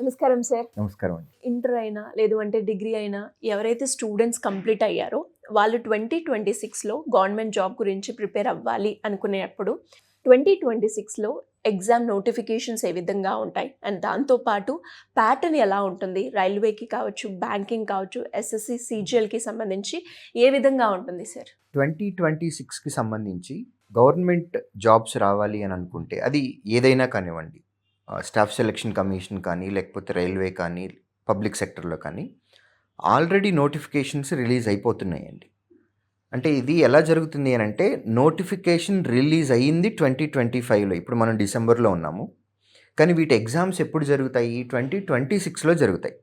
నమస్కారం సార్. నమస్కారం అండి. ఇంటర్ అయినా, లేదు అంటే డిగ్రీ అయినా ఎవరైతే స్టూడెంట్స్ కంప్లీట్ అయ్యారో, వాళ్ళు 2026లో గవర్నమెంట్ జాబ్ గురించి ప్రిపేర్ అవ్వాలి అనుకునేటప్పుడు 2026లో ఎగ్జామ్ నోటిఫికేషన్స్ ఏ విధంగా ఉంటాయి? అండ్ దాంతో పాటు ప్యాటర్న్ ఎలా ఉంటుంది? రైల్వేకి కావచ్చు, బ్యాంకింగ్ కావచ్చు, ఎస్ఎస్‌సి, సీజీఎల్‌కి సంబంధించి ఏ విధంగా ఉంటుంది సార్? 2026కి సంబంధించి గవర్నమెంట్ జాబ్స్ రావాలి అని అనుకుంటే అది ఏదైనా కానివ్వండి. స్టాఫ్ సెలక్షన్ కమిషన్ కానీ, లేకపోతే రైల్వే కానీ, పబ్లిక్ సెక్టర్‌లో కానీ ఆల్రెడీ నోటిఫికేషన్స్ రిలీజ్ అయిపోతున్నాయండి. అంటే ఇది ఎలా జరుగుతుంది అనంటే నోటిఫికేషన్ రిలీజ్ అయ్యింది 2025లో. ఇప్పుడు మనం డిసెంబర్‌లో ఉన్నాము. కానీ వీటి ఎగ్జామ్స్ ఎప్పుడు జరుగుతాయి? 2026లో జరుగుతాయి.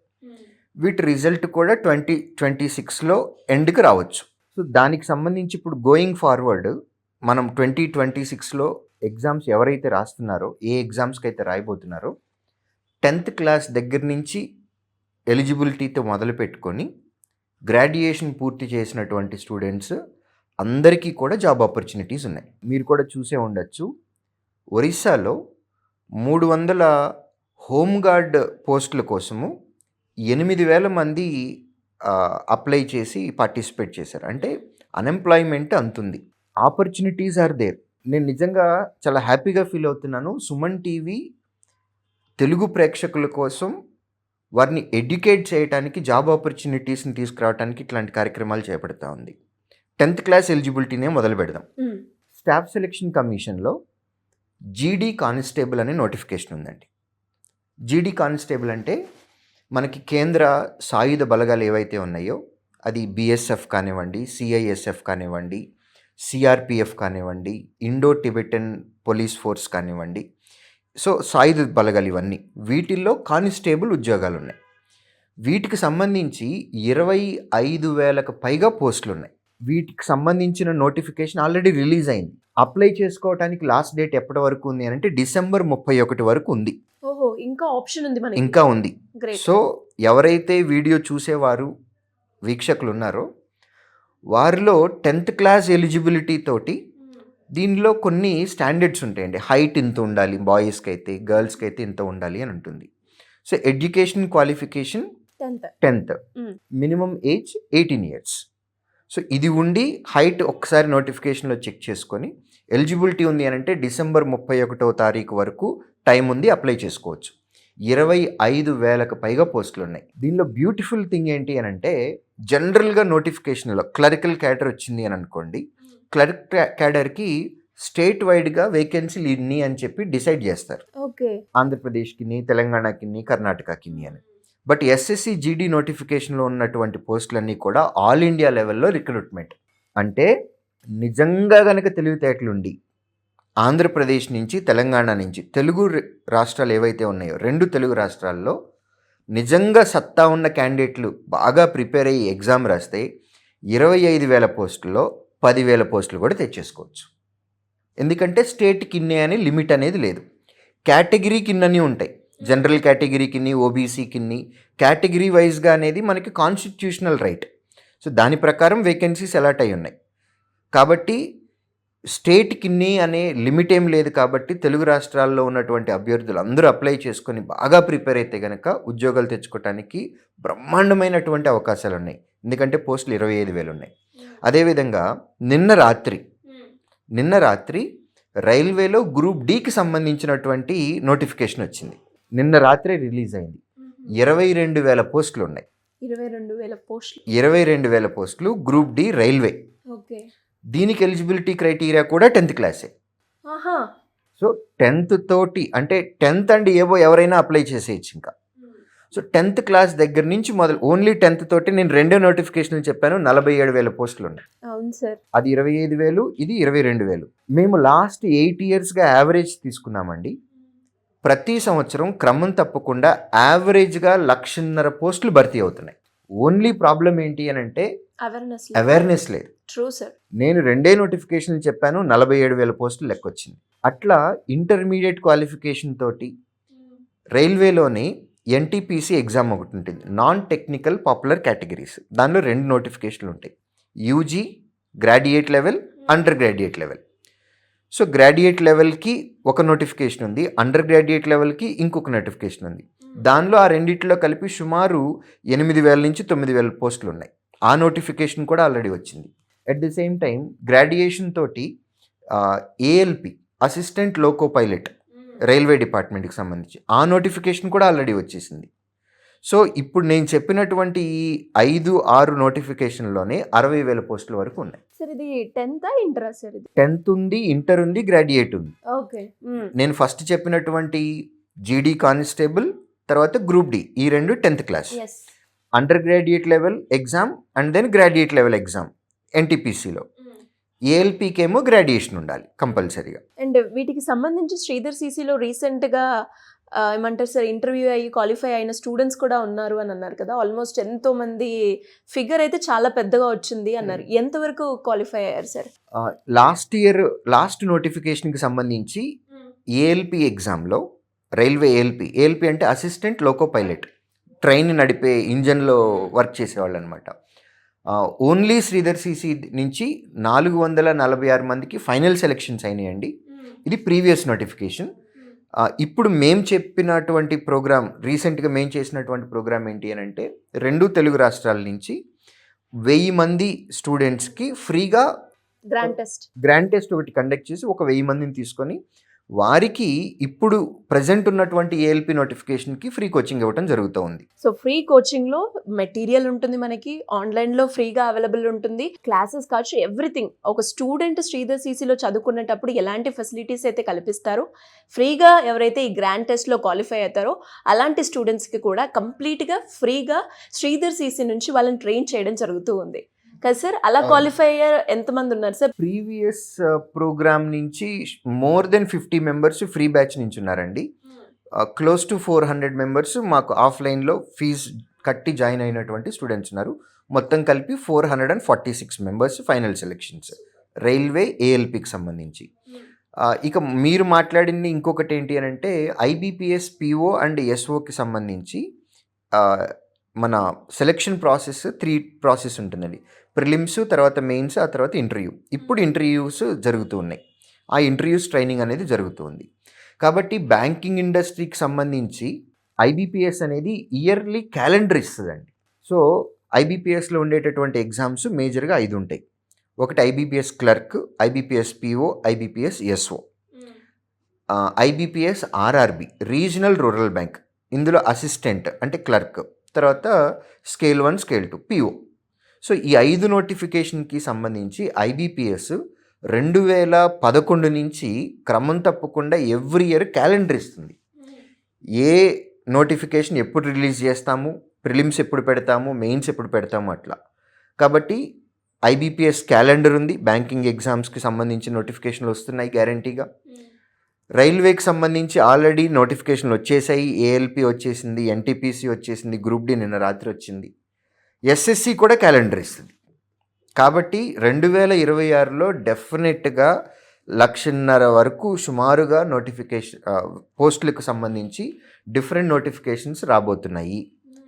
వీటి రిజల్ట్ కూడా 2026లో ఎండ్‌కి రావచ్చు. సో దానికి సంబంధించి ఇప్పుడు గోయింగ్ ఫార్వర్డ్ మనం 2026లో ఎగ్జామ్స్ ఎవరైతే రాస్తున్నారో, ఏ ఎగ్జామ్స్కి అయితే రాయబోతున్నారో 10th క్లాస్ దగ్గర నుంచి ఎలిజిబిలిటీతో మొదలు పెట్టుకొని గ్రాడ్యుయేషన్ పూర్తి చేసినటువంటి స్టూడెంట్స్ అందరికీ కూడా జాబ్ ఆపర్చునిటీస్ ఉన్నాయి. మీరు కూడా చూసే ఉండొచ్చు. ఒరిస్సాలో 300 హోంగార్డ్ పోస్టుల కోసము 8,000 మంది అప్లై చేసి పార్టిసిపేట్ చేశారు. అంటే అన్ఎంప్లాయ్మెంట్ అంతుంది. Opportunities are there. నేను నిజంగా చాలా హ్యాపీగా ఫీల్ అవుతున్నాను. సుమన్ టీవీ తెలుగు ప్రేక్షకుల కోసం వారిని ఎడ్యుకేట్ చేయడానికి, జాబ్ ఆపర్చునిటీస్ని తీసుకురావడానికి ఇట్లాంటి కార్యక్రమాలు చేపడతా ఉంది. 10th క్లాస్ ఎలిజిబిలిటీనే మొదలు పెడదాం. స్టాఫ్ సెలక్షన్ కమిషన్లో జీడీ కానిస్టేబుల్ అనే నోటిఫికేషన్ ఉందండి. జీడీ కానిస్టేబుల్ అంటే మనకి కేంద్ర సాయుధ బలగాలు ఏవైతే ఉన్నాయో, అది బిఎస్ఎఫ్ కానివ్వండి, సిఐఎస్ఎఫ్ కానివ్వండి, సిఆర్పిఎఫ్ కానివ్వండి, ఇండో టిబెటన్ పోలీస్ ఫోర్స్ కానివ్వండి, సో సాయుధ బలగాలు ఇవన్నీ, వీటిల్లో కానిస్టేబుల్ ఉద్యోగాలు ఉన్నాయి. వీటికి సంబంధించి 25,000కు పైగా పోస్టులు ఉన్నాయి. వీటికి సంబంధించిన నోటిఫికేషన్ ఆల్రెడీ రిలీజ్ అయింది. అప్లై చేసుకోవడానికి లాస్ట్ డేట్ ఎప్పటి వరకు ఉంది అంటే డిసెంబర్ 31 వరకు ఉంది. ఓహో, ఇంకా ఆప్షన్ ఉంది మనకి. ఇంకా ఉంది. గ్రేట్. సో ఎవరైతే వీడియో చూసేవారు, వీక్షకులు ఉన్నారో వారిలో 10th క్లాస్ ఎలిజిబిలిటీ తోటి దీనిలో కొన్ని స్టాండర్డ్స్ ఉంటాయండి. హైట్ ఇంత ఉండాలి, బాయ్స్కి అయితే, గర్ల్స్కి అయితే ఇంత ఉండాలి అని ఉంటుంది. So education qualification 10th, minimum age 18 years. So ఇది ఉండి హైట్ ఒక్కసారి నోటిఫికేషన్లో చెక్ చేసుకొని ఎలిజిబిలిటీ ఉంది అని అంటే డిసెంబర్ 31వ తారీఖు వరకు టైం ఉంది, అప్లై చేసుకోవచ్చు. 25,000కు పైగా పోస్టులు ఉన్నాయి. దీనిలో బ్యూటిఫుల్ థింగ్ ఏంటి అని అంటే జనరల్గా నోటిఫికేషన్లో క్లరికల్ క్యాడర్ వచ్చింది అని అనుకోండి, క్లర్క్ క్యాడర్కి స్టేట్ వైడ్గా వేకెన్సీలు ఇన్ని అని చెప్పి డిసైడ్ చేస్తారు. ఓకే. ఆంధ్రప్రదేశ్కి, తెలంగాణకి, కర్ణాటకకి అని. బట్ ఎస్ఎస్సి జీడీ నోటిఫికేషన్లో ఉన్నటువంటి పోస్టులన్నీ కూడా ఆల్ ఇండియా లెవెల్లో రిక్రూట్మెంట్. అంటే నిజంగా కనుక తెలివితేటలుండి ఆంధ్రప్రదేశ్ నుంచి, తెలంగాణ నుంచి, తెలుగు రాష్ట్రాలు ఏవైతే ఉన్నాయో 2 తెలుగు రాష్ట్రాల్లో నిజంగా సత్తా ఉన్న క్యాండిడేట్లు బాగా ప్రిపేర్ అయ్యి ఎగ్జామ్ రాస్తే 25,000 పోస్టుల్లో 10,000 పోస్టులు కూడా తెచ్చేసుకోవచ్చు. ఎందుకంటే స్టేట్కి ఇన్ని అని లిమిట్ అనేది లేదు. కేటగిరీకి ఇన్నని ఉంటాయి. జనరల్ కేటగిరీకి, ఓబీసీకి, కేటగిరీ వైజ్గా అనేది మనకి కాన్స్టిట్యూషనల్ రైట్. సో దాని ప్రకారం వేకెన్సీస్ అలాట్ అయి ఉన్నాయి. కాబట్టి స్టేట్కి ఇన్ని అనే లిమిట్ ఏం లేదు. కాబట్టి తెలుగు రాష్ట్రాల్లో ఉన్నటువంటి అభ్యర్థులు అందరూ అప్లై చేసుకొని బాగా ప్రిపేర్ అయితే కనుక ఉద్యోగాలు తెచ్చుకోవడానికి బ్రహ్మాండమైనటువంటి అవకాశాలు ఉన్నాయి. ఎందుకంటే పోస్టులు 25,000 ఉన్నాయి. అదేవిధంగా నిన్న రాత్రి రైల్వేలో గ్రూప్ డీకి సంబంధించినటువంటి నోటిఫికేషన్ వచ్చింది. నిన్న రాత్రి రిలీజ్ అయింది. 22,000 పోస్టులు ఉన్నాయి. 22,000 పోస్టులు గ్రూప్ డి రైల్వే. ఓకే. దీనికి ఎలిజిబిలిటీ క్రైటీరియా కూడా 10th క్లాసే. సో 10th తోటి అంటే 10th అండ్ ఏవో ఎవరైనా అప్లై చేసేయచ్చు. ఇంకా సో 10th క్లాస్ దగ్గర నుంచి మొదలు ఓన్లీ 10th తోటి నేను 2 నోటిఫికేషన్లు చెప్పాను. 47,000 పోస్టులు ఉన్నాయి. అవును సార్. అది 25,000, ఇది 22,000. మేము లాస్ట్ 8 yearsగా యావరేజ్ తీసుకున్నామండి. ప్రతి సంవత్సరం క్రమం తప్పకుండా యావరేజ్గా 1,50,000 పోస్టులు భర్తీ అవుతున్నాయి. ఓన్లీ ప్రాబ్లం ఏంటి అని అంటే అవేర్నెస్ లేదు. True sir. నేను 2 నోటిఫికేషన్లు చెప్పాను, 47,000 పోస్టులు లెక్కొచ్చింది. అట్లా ఇంటర్మీడియట్ క్వాలిఫికేషన్ తోటి రైల్వేలోని ఎన్టీపీసీ ఎగ్జామ్ ఒకటి ఉంటుంది, నాన్ టెక్నికల్ పాపులర్ కేటగిరీస్. దానిలో 2 నోటిఫికేషన్లు ఉంటాయి, UG graduate level, under graduate level. So graduate లెవెల్కి ఒక నోటిఫికేషన్ ఉంది, అండర్ గ్రాడ్యుయేట్ లెవెల్కి ఇంకొక నోటిఫికేషన్ ఉంది. దానిలో ఆ రెండిట్లో కలిపి సుమారు 8,000 నుంచి 9,000 పోస్టులు ఉన్నాయి. ఆ నోటిఫికేషన్ కూడా ఆల్రెడీ వచ్చింది. At the same time graduation తోటి ALP assistant loco pilot railway డిపార్ట్మెంట్కి సంబంధించి ఆ నోటిఫికేషన్ కూడా ఆల్రెడీ వచ్చేసింది. సో ఇప్పుడు నేను చెప్పినటువంటి ఈ 5-6 నోటిఫికేషన్లోనే 60,000 పోస్టుల వరకు ఉన్నాయి. సార్ ఇది 10th ఇంటరా సార్? ఇది 10th ఉంది, ఇంటర్ ఉంది, గ్రాడ్యుయేట్ ఉంది. ఓకే. నేను ఫస్ట్ చెప్పినటువంటి జీడీ కానిస్టేబుల్, తర్వాత గ్రూప్ డి, ఈ రెండు 10th class. Under graduate level exam and then graduate level exam ఎన్టీపీసీలో. ఏఎల్పీకి ఏమో గ్రాడ్యుయేషన్ ఉండాలి కంపల్సరీగా. అండ్ వీటికి సంబంధించి శ్రీధర్ సిసిలో రీసెంట్గా ఏమంటారు సార్, ఇంటర్వ్యూ అయ్యి క్వాలిఫై అయిన స్టూడెంట్స్ కూడా ఉన్నారు అని అన్నారు కదా. ఆల్మోస్ట్ ఎంతో మంది, ఫిగర్ అయితే చాలా పెద్దగా వచ్చింది అన్నారు. ఎంతవరకు క్వాలిఫై అయ్యారు సార్? లాస్ట్ ఇయర్ లాస్ట్ నోటిఫికేషన్కి సంబంధించి ఏఎల్పి ఎగ్జామ్లో రైల్వే ఏఎల్పి అంటే అసిస్టెంట్ లోకో పైలట్, ట్రైన్ నడిపే ఇంజన్లో వర్క్ చేసేవాళ్ళు అనమాట. ఓన్లీ శ్రీధర్ సిసి నుంచి 446 మందికి ఫైనల్ సెలెక్షన్స్ అయినాయండి. ఇది ప్రీవియస్ నోటిఫికేషన్. ఇప్పుడు మేము చెప్పినటువంటి ప్రోగ్రామ్, రీసెంట్గా మేము చేసినటువంటి ప్రోగ్రామ్ ఏంటి అని అంటే 2 తెలుగు రాష్ట్రాల నుంచి 1000 మంది స్టూడెంట్స్కి ఫ్రీగా గ్రాండ్ టెస్ట్ ఒకటి కండక్ట్ చేసి 1000 మందిని తీసుకొని వారికి ఇప్పుడు ప్రజెంట్ ఉన్నటువంటి ఏఎల్పి నోటిఫికేషన్కి ఫ్రీ కోచింగ్ ఇవ్వడం జరుగుతూ ఉంది. సో ఫ్రీ కోచింగ్లో మెటీరియల్ ఉంటుంది, మనకి ఆన్లైన్లో ఫ్రీగా అవైలబుల్ ఉంటుంది, క్లాసెస్ కావచ్చు, ఎవ్రీథింగ్. ఒక స్టూడెంట్ శ్రీధర్ సిసిలో చదువుకునేటప్పుడు ఎలాంటి ఫెసిలిటీస్ అయితే కల్పిస్తారో, ఫ్రీగా ఎవరైతే ఈ గ్రాండ్ టెస్ట్లో క్వాలిఫై అవుతారో అలాంటి స్టూడెంట్స్కి కూడా కంప్లీట్గా ఫ్రీగా శ్రీధర్ సిసి నుంచి వాళ్ళని ట్రైన్ చేయడం జరుగుతూ ఉంది కదా సార్. అలా క్వాలిఫై అయ్యారు ఎంతమంది ఉన్నారు సార్? ప్రీవియస్ ప్రోగ్రామ్ నుంచి more than 50 members free batch నుంచి ఉన్నారండి. క్లోజ్ టు 400 మెంబర్స్ మాకు ఆఫ్లైన్లో ఫీజు కట్టి జాయిన్ అయినటువంటి స్టూడెంట్స్ ఉన్నారు. మొత్తం కలిపి 446 మెంబర్స్ ఫైనల్ సెలెక్షన్స్ రైల్వే ఏఎల్పికి సంబంధించి. ఇక మీరు మాట్లాడింది ఇంకొకటి ఏంటి అని అంటే ఐబీపీఎస్ పిఓ అండ్ ఎస్ఓకి సంబంధించి మన సెలెక్షన్ ప్రాసెస్ 3 ప్రాసెస్ ఉంటుందండి. ప్రిలిమ్స్, తర్వాత మెయిన్స్, ఆ తర్వాత ఇంటర్వ్యూ. ఇప్పుడు ఇంటర్వ్యూస్ జరుగుతూ ఉన్నాయి. ఆ ఇంటర్వ్యూస్ ట్రైనింగ్ అనేది జరుగుతుంది. కాబట్టి బ్యాంకింగ్ ఇండస్ట్రీకి సంబంధించి ఐబీపీఎస్ అనేది ఇయర్లీ క్యాలెండర్ ఇస్తుందండి. సో ఐబీపీఎస్లో ఉండేటటువంటి ఎగ్జామ్స్ మేజర్గా 5 ఉంటాయి. ఒకటి IBPS clerk, IBPS PO, IBPS SO, IBPS RRB regional rural bank, ఇందులో అసిస్టెంట్ అంటే క్లర్క్, తర్వాత స్కేల్ 1, స్కేల్ 2 పిఓ. సో ఈ 5 నోటిఫికేషన్కి సంబంధించి ఐబీపీఎస్ 2011 నుంచి క్రమం తప్పకుండా ఎవ్రీ ఇయర్ క్యాలెండర్ ఇస్తుంది. ఏ నోటిఫికేషన్ ఎప్పుడు రిలీజ్ చేస్తాము, ప్రిలిమ్స్ ఎప్పుడు పెడతాము, మెయిన్స్ ఎప్పుడు పెడతాము, అట్లా. కాబట్టి ఐబీపీఎస్ క్యాలెండర్ ఉంది. బ్యాంకింగ్ ఎగ్జామ్స్కి సంబంధించి నోటిఫికేషన్లు వస్తున్నాయి గ్యారంటీగా. రైల్వేకి సంబంధించి ఆల్రెడీ నోటిఫికేషన్లు వచ్చేసాయి. ఏఎల్పి వచ్చేసింది, ఎన్టీపీసీ వచ్చేసింది, గ్రూప్ డి నిన్న రాత్రి వచ్చింది. ఎస్ఎస్సి కూడా క్యాలెండర్ ఇస్తుంది. కాబట్టి 2026లో డెఫినెట్గా 1,50,000 వరకు సుమారుగా నోటిఫికేషన్ పోస్టులకు సంబంధించి డిఫరెంట్ నోటిఫికేషన్స్ రాబోతున్నాయి.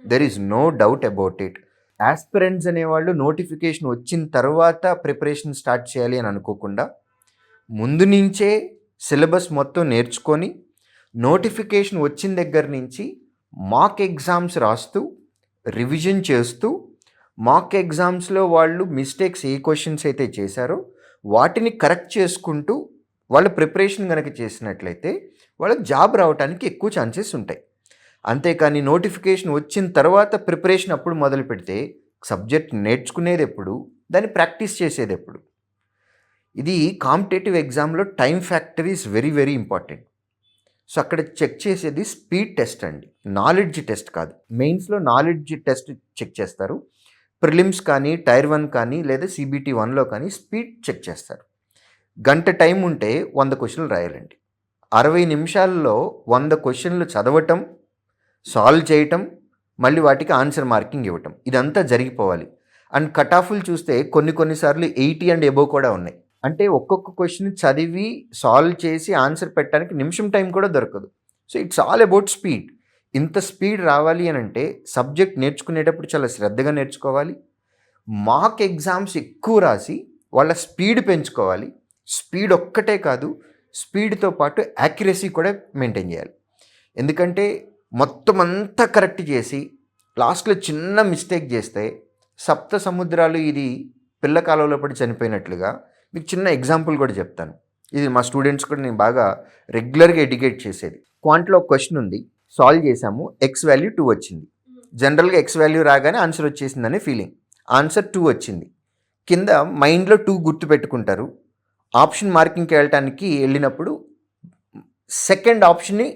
There is no doubt about it. Aspirants అనేవాళ్ళు నోటిఫికేషన్ వచ్చిన తర్వాత ప్రిపరేషన్ స్టార్ట్ చేయాలి అని అనుకోకుండా ముందు నుంచే సిలబస్ మొత్తం నేర్చుకొని నోటిఫికేషన్ వచ్చిన దగ్గర నుంచి మాక్ ఎగ్జామ్స్ రాస్తూ రివిజన్ చేస్తూ మాక్ ఎగ్జామ్స్లో వాళ్ళు మిస్టేక్స్ ఏ క్వశ్చన్స్ అయితే చేశారో వాటిని కరెక్ట్ చేసుకుంటూ వాళ్ళ ప్రిపరేషన్ కనుక చేసినట్లయితే వాళ్ళకి జాబ్ రావడానికి ఎక్కువ ఛాన్సెస్ ఉంటాయి. అంతేకాని నోటిఫికేషన్ వచ్చిన తర్వాత ప్రిపరేషన్ అప్పుడు మొదలు పెడితే సబ్జెక్ట్ నేర్చుకునేది ఎప్పుడు, దాన్ని ప్రాక్టీస్ చేసేది ఎప్పుడు? ఇది కాంపిటేటివ్ ఎగ్జామ్లో time factor is very very important. So అక్కడ చెక్ చేసేది స్పీడ్ టెస్ట్ అండి, నాలెడ్జ్ టెస్ట్ కాదు. మెయిన్స్లో నాలెడ్జ్ టెస్ట్ చెక్ చేస్తారు. ప్రిలిమ్స్ కానీ టైర్ 1 కానీ లేదా సిబిటి 1లో కానీ స్పీడ్ చెక్ చేస్తారు. గంట టైం ఉంటే 100 క్వశ్చన్లు రాయాలండి. 60 నిమిషాల్లో 100 క్వశ్చన్లు చదవటం, సాల్వ్ చేయటం, మళ్ళీ వాటికి ఆన్సర్ మార్కింగ్ ఇవ్వటం, ఇదంతా జరిగిపోవాలి. అండ్ కట్ ఆఫ్లు చూస్తే కొన్నిసార్లు 80 అండ్ ఎబో కూడా ఉన్నాయి. అంటే ఒక్కొక్క క్వశ్చన్ చదివి సాల్వ్ చేసి ఆన్సర్ పెట్టడానికి నిమిషం టైం కూడా దొరకదు. So it's all about speed. ఇంత స్పీడ్ రావాలి అని అంటే సబ్జెక్ట్ నేర్చుకునేటప్పుడు చాలా శ్రద్ధగా నేర్చుకోవాలి. మాక్ ఎగ్జామ్స్ ఎక్కువ రాసి వాళ్ళ స్పీడ్ పెంచుకోవాలి. స్పీడ్ ఒక్కటే కాదు, స్పీడ్తో పాటు యాక్యురసీ కూడా మెయింటైన్ చేయాలి. ఎందుకంటే మొత్తం అంతా కరెక్ట్ చేసి లాస్ట్లో చిన్న మిస్టేక్ చేస్తే సప్త సముద్రాలు ఇది పిల్ల కాలంలో పడి చనిపోయినట్లుగా మీకు చిన్న ఎగ్జాంపుల్ కూడా చెప్తాను. ఇది మా స్టూడెంట్స్ కూడా నేను బాగా రెగ్యులర్గా ఎడ్యుకేట్ చేసేది. క్వాంట్లో ఒక క్వశ్చన్ ఉంది, సాల్వ్ చేసాము, ఎక్స్ వాల్యూ 2 వచ్చింది. జనరల్గా ఎక్స్ వాల్యూ రాగానే ఆన్సర్ వచ్చేసిందనే ఫీలింగ్. ఆన్సర్ 2 వచ్చింది. కింద మైండ్లో 2 గుర్తు పెట్టుకుంటారు. ఆప్షన్ మార్కింగ్కి వెళ్ళటానికి వెళ్ళినప్పుడు సెకండ్ ఆప్షన్ని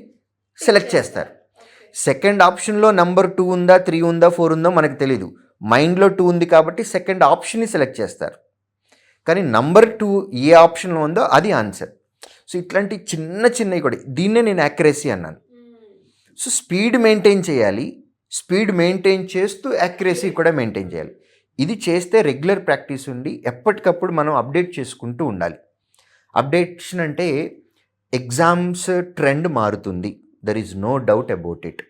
సెలెక్ట్ చేస్తారు. సెకండ్ ఆప్షన్లో నెంబర్ 2 ఉందా, 3 ఉందా, 4 ఉందో మనకు తెలీదు. మైండ్లో 2 ఉంది కాబట్టి సెకండ్ ఆప్షన్ని సెలెక్ట్ చేస్తారు. కానీ నంబర్ 2 ఏ ఆప్షన్లో ఉందో అది ఆన్సర్. సో ఇట్లాంటి చిన్న చిన్నవి కూడా, దీన్నే నేను యాక్యురసీ అన్నాను. సో స్పీడ్ మెయింటైన్ చేయాలి, స్పీడ్ మెయింటైన్ చేస్తూ యాక్యురసీ కూడా మెయింటైన్ చేయాలి. ఇది చేస్తే రెగ్యులర్ ప్రాక్టీస్ ఉండి ఎప్పటికప్పుడు మనం అప్డేట్ చేసుకుంటూ ఉండాలి. అప్డేషన్ అంటే ఎగ్జామ్స్ ట్రెండ్ మారుతుంది, there is no doubt about it.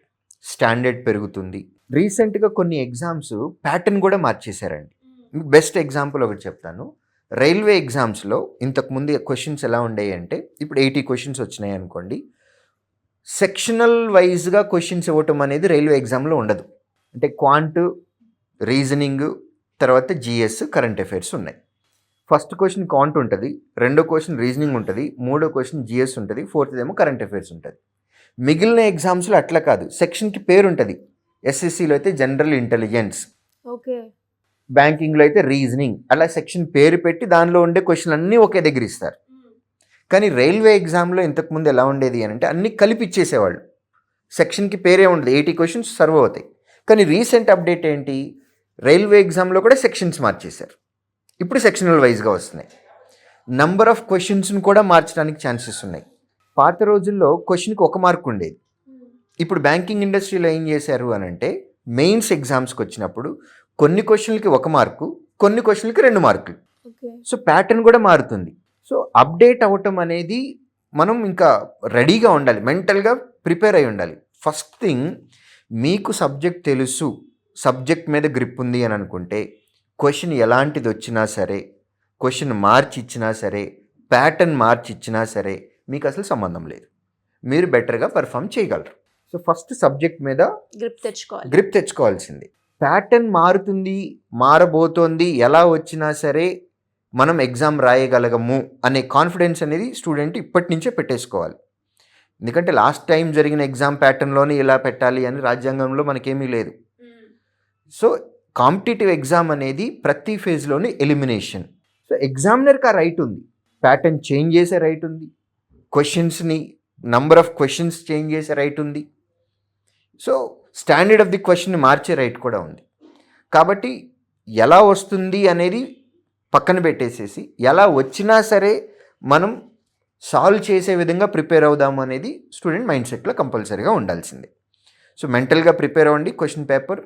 Standard పెరుగుతుంది. రీసెంట్గా కొన్ని ఎగ్జామ్స్ ప్యాటర్న్ కూడా మార్చేశారండి. మీకు బెస్ట్ ఎగ్జాంపుల్ ఒకటి చెప్తాను. రైల్వే ఎగ్జామ్స్లో ఇంతకుముందు క్వశ్చన్స్ ఎలా ఉండేవి అంటే, ఇప్పుడు 80 క్వశ్చన్స్ వచ్చినాయి అనుకోండి, సెక్షనల్ వైజ్గా క్వశ్చన్స్ ఇవ్వటం అనేది రైల్వే ఎగ్జామ్లో ఉండదు. అంటే క్వాంట్, రీజనింగ్, తర్వాత జిఎస్, కరెంట్ అఫైర్స్ ఉన్నాయి. ఫస్ట్ క్వశ్చన్ క్వాంట్ ఉంటుంది, రెండో క్వశ్చన్ రీజనింగ్ ఉంటుంది, మూడో క్వశ్చన్ జిఎస్ ఉంటుంది, ఫోర్త్ ఏమో కరెంట్ అఫైర్స్ ఉంటుంది. మిగిలిన ఎగ్జామ్స్లో అట్లా కాదు, సెక్షన్కి పేరు ఉంటుంది. ఎస్ఎస్సిలో అయితే జనరల్ ఇంటెలిజెన్స్, ఓకే, బ్యాంకింగ్లో అయితే రీజనింగ్, అలా సెక్షన్ పేరు పెట్టి దానిలో ఉండే క్వశ్చన్లు అన్నీ ఒకే దగ్గర ఇస్తారు. కానీ రైల్వే ఎగ్జామ్లో ఇంతకుముందు ఎలా ఉండేది అని అంటే అన్నీ కలిపి ఇచ్చేసేవాళ్ళు. సెక్షన్కి పేరే ఉండదు, 80 క్వశ్చన్స్ సర్వ్ అవుతాయి. కానీ రీసెంట్ అప్డేట్ ఏంటి, రైల్వే ఎగ్జామ్లో కూడా సెక్షన్స్ మార్చేశారు. ఇప్పుడు సెక్షనల్ వైజ్గా వస్తున్నాయి. నంబర్ ఆఫ్ క్వశ్చన్స్ని కూడా మార్చడానికి ఛాన్సెస్ ఉన్నాయి. పాత రోజుల్లో క్వశ్చన్కి 1 మార్క్ ఉండేది. ఇప్పుడు బ్యాంకింగ్ ఇండస్ట్రీలో ఏం చేశారు అని అంటే, మెయిన్స్ ఎగ్జామ్స్కి వచ్చినప్పుడు కొన్ని క్వశ్చన్లకి 1 మార్కు, కొన్ని క్వశ్చన్లకి 2 మార్కులు. సో ప్యాటర్న్ కూడా మారుతుంది. సో అప్డేట్ అవ్వటం అనేది మనం ఇంకా రెడీగా ఉండాలి, మెంటల్గా ప్రిపేర్ అయి ఉండాలి. ఫస్ట్ థింగ్, మీకు సబ్జెక్ట్ తెలుసు, సబ్జెక్ట్ మీద గ్రిప్ ఉంది అని అనుకుంటే క్వశ్చన్ ఎలాంటిది వచ్చినా సరే, క్వశ్చన్ మార్చి ఇచ్చినా సరే, ప్యాటర్న్ మార్చి ఇచ్చినా సరే మీకు అసలు సంబంధం లేదు, మీరు బెటర్గా పర్ఫామ్ చేయగలరు. సో ఫస్ట్ సబ్జెక్ట్ మీద గ్రిప్ తెచ్చుకోవాల్సింది. ప్యాటర్న్ మారుతుంది, మారబోతోంది, ఎలా వచ్చినా సరే మనం ఎగ్జామ్ రాయగలగము అనే కాన్ఫిడెన్స్ అనేది స్టూడెంట్ ఇప్పటి నుంచే పెట్టేసుకోవాలి. ఎందుకంటే లాస్ట్ టైం జరిగిన ఎగ్జామ్ ప్యాటర్న్లోనే ఇలా పెట్టాలి అని రాజ్యాంగంలో మనకేమీ లేదు. సో కాంపిటేటివ్ ఎగ్జామ్ అనేది ప్రతి ఫేజ్లోని ఎలిమినేషన్. సో ఎగ్జామినర్కి ఆ రైట్ ఉంది, ప్యాటర్న్ చేంజ్ చేసే రైట్ ఉంది, క్వశ్చన్స్ని నంబర్ ఆఫ్ క్వశ్చన్స్ చేంజ్ చేసే రైట్ ఉంది. సో స్టాండర్డ్ ఆఫ్ ది క్వశ్చన్ని మార్చే రైట్ కూడా ఉంది. కాబట్టి ఎలా వస్తుంది అనేది పక్కన పెట్టేసేసి ఎలా వచ్చినా సరే మనం సాల్వ్ చేసే విధంగా ప్రిపేర్ అవుదాము అనేది స్టూడెంట్ మైండ్ సెట్లో కంపల్సరీగా ఉండాల్సిందే. సో మెంటల్గా ప్రిపేర్ అవ్వండి. క్వశ్చన్ పేపర్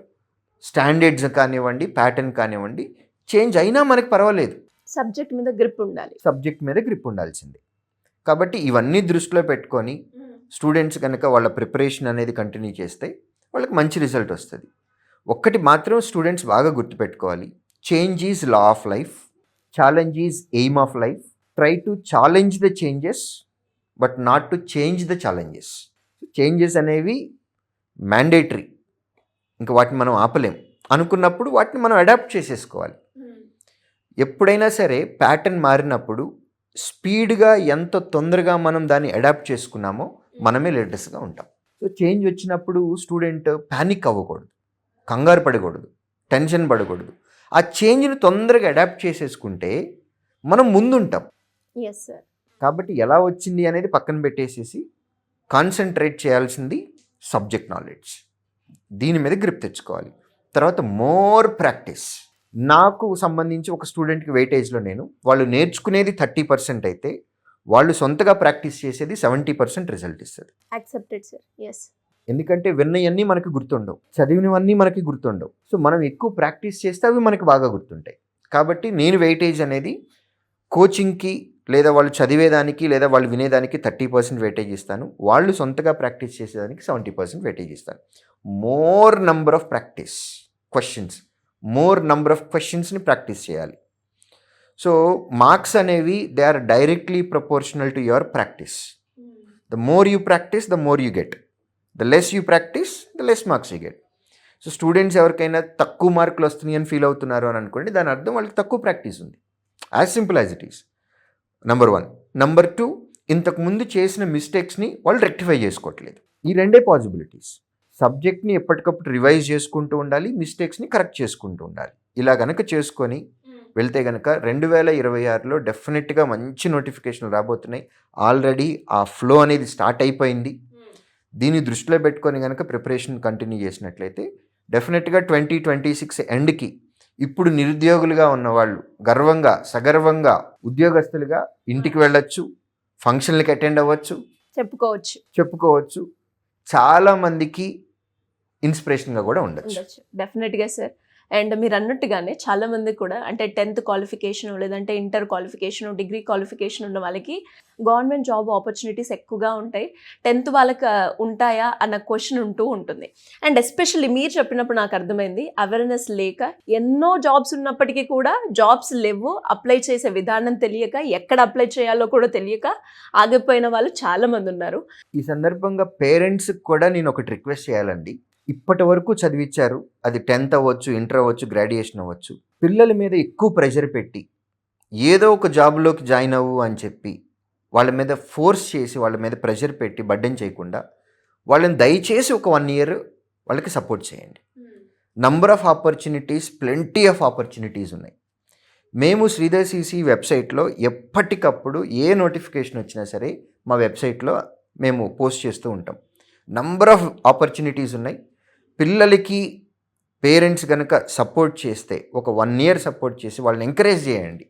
స్టాండర్డ్స్ కానివ్వండి, ప్యాటర్న్ కానివ్వండి, చేంజ్ అయినా మనకు పర్వాలేదు, సబ్జెక్ట్ మీద గ్రిప్ ఉండాలి, సబ్జెక్ట్ మీద గ్రిప్ ఉండాల్సిందే. కాబట్టి ఇవన్నీ దృష్టిలో పెట్టుకొని స్టూడెంట్స్ కనుక వాళ్ళ ప్రిపరేషన్ అనేది కంటిన్యూ చేస్తే వాళ్ళకి మంచి రిజల్ట్ వస్తుంది. ఒక్కటి మాత్రం స్టూడెంట్స్ బాగా గుర్తుపెట్టుకోవాలి, change is law of life, challenge is aim of life. Try to challenge the changes but not to change the challenges. Changes అనేవి మ్యాండేటరీ, ఇంకా వాటిని మనం ఆపలేం. అనుకున్నప్పుడు వాటిని మనం అడాప్ట్ చేసేసుకోవాలి. ఎప్పుడైనా సరే ప్యాటర్న్ మారినప్పుడు స్పీడ్గా ఎంత తొందరగా మనం దాన్ని అడాప్ట్ చేసుకున్నామో మనమే లేటెస్ట్గా ఉంటాం. సో చేంజ్ వచ్చినప్పుడు స్టూడెంట్ ప్యానిక్ అవ్వకూడదు, కంగారు పడకూడదు, టెన్షన్ పడకూడదు. ఆ చేంజ్ని తొందరగా అడాప్ట్ చేసేసుకుంటే మనం ముందుంటాం. కాబట్టి ఎలా వచ్చింది అనేది పక్కన పెట్టేసేసి కాన్సన్ట్రేట్ చేయాల్సింది సబ్జెక్ట్ నాలెడ్జ్, దీని మీద గ్రిప్ తెచ్చుకోవాలి. తర్వాత మోర్ ప్రాక్టీస్. నాకు సంబంధించి ఒక స్టూడెంట్కి వెయిటేజ్లో వాళ్ళు నేర్చుకునేది 30% అయితే వాళ్ళు సొంతగా ప్రాక్టీస్ చేసేది 70% రిజల్ట్ ఇస్తుంది. Accepted sir. ఎస్, ఎందుకంటే విన్నవన్నీ మనకి గుర్తుండవు, చదివినవన్నీ మనకి గుర్తుండవు. సో మనం ఎక్కువ ప్రాక్టీస్ చేస్తే అవి మనకి బాగా గుర్తుంటాయి. కాబట్టి నేను వెయిటేజ్ అనేది కోచింగ్కి లేదా వాళ్ళు చదివేదానికి లేదా వాళ్ళు వినేదానికి 30% వెయిటేజ్ ఇస్తాను. వాళ్ళు సొంతగా ప్రాక్టీస్ చేసేదానికి 70% వెయిటేజ్ ఇస్తాను. More number of practice questions, more number of క్వశ్చన్స్ని ప్రాక్టీస్ చేయాలి. సో మార్క్స్ అనేవి they are directly proportional to your practice. The more you practice the more you get. The less you practice the less marks you get. So students ఎవరికైనా తక్కువ మార్కులు వస్తున్నాయి అని feel అవుతున్నారు అని అనుకోండి, దాని అర్థం వాళ్ళకి తక్కువ ప్రాక్టీస్ ఉంది. As simple as it is. Number 1. Number 2, ఇంతకుముందు చేసిన మిస్టేక్స్ని వాళ్ళు రెక్టిఫై చేసుకోవట్లేదు. ఈ రెండే పాసిబిలిటీస్. సబ్జెక్ట్ని ఎప్పటికప్పుడు రివైజ్ చేసుకుంటూ ఉండాలి, మిస్టేక్స్ని కరెక్ట్ చేసుకుంటూ ఉండాలి. ఇలా గనక చేసుకొని వెళ్తే కనుక 2026లో డెఫినెట్గా మంచి నోటిఫికేషన్లు రాబోతున్నాయి. ఆల్రెడీ ఆ ఫ్లో అనేది స్టార్ట్ అయిపోయింది. దీన్ని దృష్టిలో పెట్టుకొని కనుక ప్రిపరేషన్ కంటిన్యూ చేసినట్లయితే డెఫినెట్గా 2026 ఎండ్కి ఇప్పుడు నిరుద్యోగులుగా ఉన్నవాళ్ళు గర్వంగా సగర్వంగా ఉద్యోగస్తులుగా ఇంటికి వెళ్ళొచ్చు, ఫంక్షన్లకి అటెండ్ అవ్వచ్చు, చెప్పుకోవచ్చు. చాలామందికి ఇన్స్పిరేషన్గా కూడా ఉండొచ్చు. డెఫినెట్గా సార్. అండ్ మీరు అన్నట్టుగానే చాలామంది కూడా అంటే 10th క్వాలిఫికేషన్ లేదంటే ఇంటర్ క్వాలిఫికేషన్, డిగ్రీ క్వాలిఫికేషన్ ఉన్న వాళ్ళకి గవర్నమెంట్ జాబ్ ఆపర్చునిటీస్ ఎక్కువగా ఉంటాయి. 10th వాళ్ళకి ఉంటాయా అన్న క్వశ్చన్ ఉంటూ ఉంటుంది. అండ్ ఎస్పెషల్లీ మీరు చెప్పినప్పుడు నాకు అర్థమైంది, అవేర్నెస్ లేక ఎన్నో జాబ్స్ ఉన్నప్పటికీ కూడా జాబ్స్ లేవు, అప్లై చేసే విధానం తెలియక, ఎక్కడ అప్లై చేయాలో కూడా తెలియక ఆగిపోయిన వాళ్ళు చాలామంది ఉన్నారు. ఈ సందర్భంగా పేరెంట్స్కి కూడా నేను ఒకటి రిక్వెస్ట్ చేయాలండి. ఇప్పటి వరకు చదివించారు, అది 10th అవ్వచ్చు, ఇంటర్ అవ్వచ్చు, గ్రాడ్యుయేషన్ అవ్వచ్చు. పిల్లల మీద ఎక్కువ ప్రెషర్ పెట్టి ఏదో ఒక జాబ్లోకి జాయిన్ అవ్వు అని చెప్పి వాళ్ళ మీద ఫోర్స్ చేసి వాళ్ళ మీద ప్రెషర్ పెట్టి బర్డెన్ చేయకుండా వాళ్ళని దయచేసి ఒక 1 year వాళ్ళకి సపోర్ట్ చేయండి. Number of opportunities, plenty of opportunities ఉన్నాయి. మేము శ్రీధర్ సిసి వెబ్సైట్లో ఎప్పటికప్పుడు ఏ నోటిఫికేషన్ వచ్చినా సరే మా వెబ్సైట్లో మేము పోస్ట్ చేస్తూ ఉంటాం. నంబర్ ఆఫ్ ఆపర్చునిటీస్ ఉన్నాయి. పిల్లలకి పేరెంట్స్ కనుక సపోర్ట్ చేస్తే, ఒక 1 year సపోర్ట్ చేసి వాళ్ళని ఎంకరేజ్ చేయండి.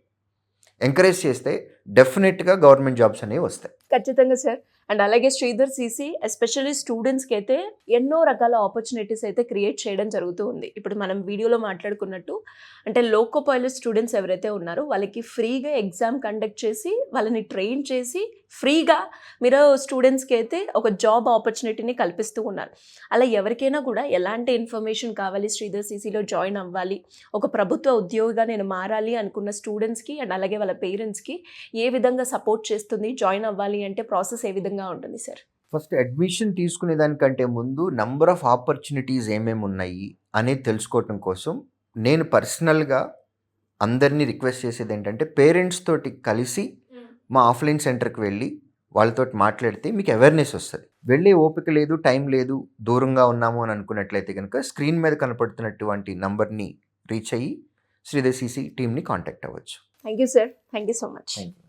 ఎంకరేజ్ చేస్తే డెఫినెట్గా గవర్నమెంట్ జాబ్స్ అనేవి వస్తాయి. ఖచ్చితంగా సార్. అండ్ అలాగే శ్రీధర్ సిసి ఎస్పెషల్లీ స్టూడెంట్స్కి అయితే ఎన్నో రకాల ఆపర్చునిటీస్ అయితే క్రియేట్ చేయడం జరుగుతూ ఉంది. ఇప్పుడు మనం వీడియోలో మాట్లాడుకున్నట్టు అంటే లోకో పైలట్ స్టూడెంట్స్ ఎవరైతే ఉన్నారో వాళ్ళకి ఫ్రీగా ఎగ్జామ్ కండక్ట్ చేసి వాళ్ళని ట్రైన్ చేసి ఫ్రీగా మీరు స్టూడెంట్స్కి అయితే ఒక జాబ్ ఆపర్చునిటీని కల్పిస్తూ ఉన్నారు. అలా ఎవరికైనా కూడా ఎలాంటి ఇన్ఫర్మేషన్ కావాలి, శ్రీధర్ సిసిలో జాయిన్ అవ్వాలి, ఒక ప్రభుత్వ ఉద్యోగిగా నేను మారాలి అనుకున్న స్టూడెంట్స్కి అండ్ అలాగే వాళ్ళ పేరెంట్స్కి ఏ విధంగా సపోర్ట్ చేస్తుంది, జాయిన్ అవ్వాలి అంటే ప్రాసెస్ ఏ విధంగా ఉంటుంది సార్? ఫస్ట్ అడ్మిషన్ తీసుకునే దానికంటే ముందు నంబర్ ఆఫ్ ఆపర్చునిటీస్ ఏమేమి ఉన్నాయి అనేది తెలుసుకోవటం కోసం నేను పర్సనల్గా అందరినీ రిక్వెస్ట్ చేసేది ఏంటంటే, పేరెంట్స్ తోటి కలిసి మా ఆఫ్లైన్ సెంటర్కి వెళ్ళి వాళ్ళతో మాట్లాడితే మీకు అవేర్నెస్ వస్తుంది. వెళ్ళే ఓపిక లేదు, టైం లేదు, దూరంగా ఉన్నాము అని అనుకున్నట్లయితే కనుక స్క్రీన్ మీద కనపడుతున్నటువంటి నంబర్ని రీచ్ అయ్యి శ్రీధర్ సిసి టీమ్ని కాంటాక్ట్ అవ్వచ్చు. Thank you sir. Thank you so much. Thank you.